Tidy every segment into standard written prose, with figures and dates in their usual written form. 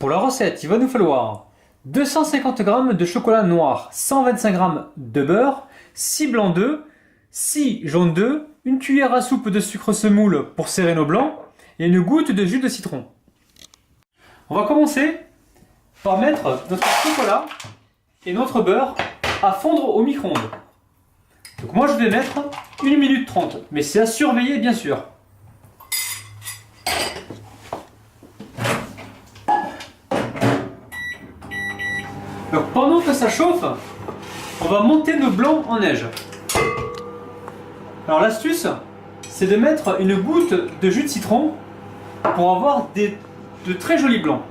Pour la recette, il va nous falloir 250 g de chocolat noir, 125 g de beurre, 6 blancs d'œufs, 6 jaunes d'œufs, une cuillère à soupe de sucre semoule pour serrer nos blancs et une goutte de jus de citron. On va commencer par mettre notre chocolat et notre beurre à fondre au micro-ondes. Donc moi je vais mettre 1 minute 30, mais c'est à surveiller bien sûr. Donc pendant que ça chauffe, on va monter nos blancs en neige. Alors l'astuce, c'est de mettre une goutte de jus de citron pour avoir de très jolis blancs.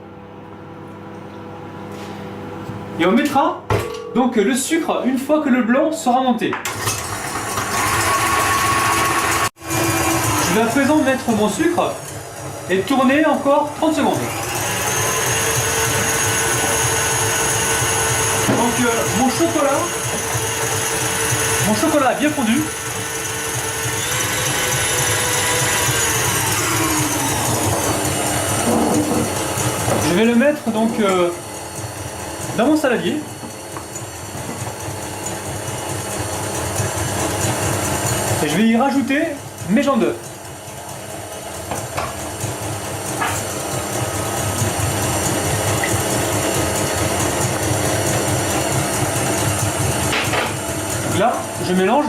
Et on mettra donc le sucre une fois que le blanc sera monté. Je vais à présent mettre mon sucre et tourner encore 30 secondes. Donc mon chocolat a bien fondu. Je vais le mettre donc dans mon saladier. Et je vais y rajouter mes jaunes d'œufs. Donc là, je mélange.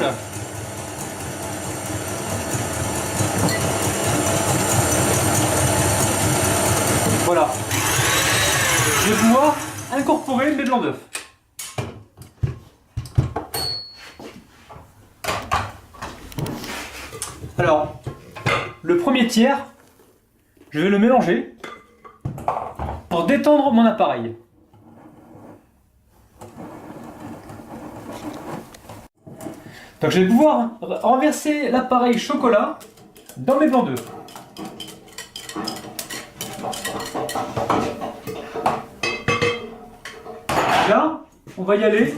Voilà. Je vais pouvoir incorporer mes blancs d'œufs. Alors, le premier tiers, je vais le mélanger pour détendre mon appareil. Donc je vais pouvoir renverser l'appareil chocolat dans mes blancs d'œufs. Là, on va y aller.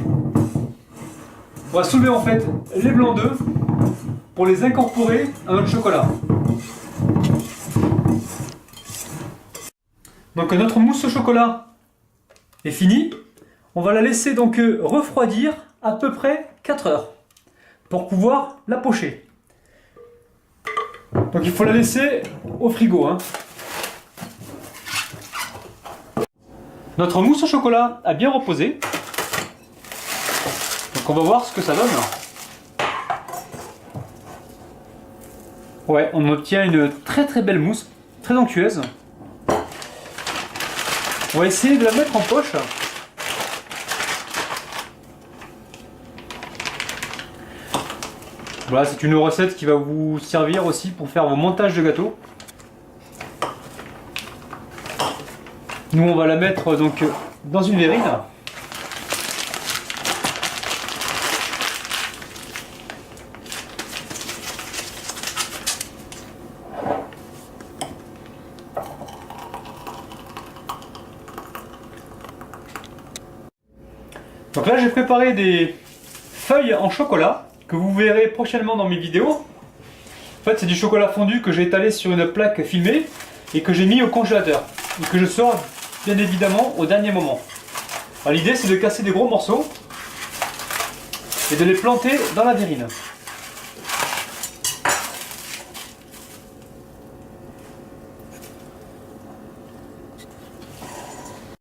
On va soulever en fait les blancs d'œufs pour les incorporer à notre chocolat. Donc notre mousse au chocolat est finie. On va la laisser donc refroidir à peu près 4 heures pour pouvoir la pocher. Donc il faut la laisser au frigo. Notre mousse au chocolat a bien reposé. Donc on va voir ce que ça donne. Ouais, on obtient une très belle mousse, très onctueuse. On va essayer de la mettre en poche. Voilà, c'est une recette qui va vous servir aussi pour faire vos montages de gâteaux. Nous, on va la mettre donc dans une verrine. Donc là, j'ai préparé des feuilles en chocolat que vous verrez prochainement dans mes vidéos. En fait, c'est du chocolat fondu que j'ai étalé sur une plaque filmée et que j'ai mis au congélateur et que je sors bien évidemment au dernier moment. L'idée, c'est de casser des gros morceaux et de les planter dans la verrine.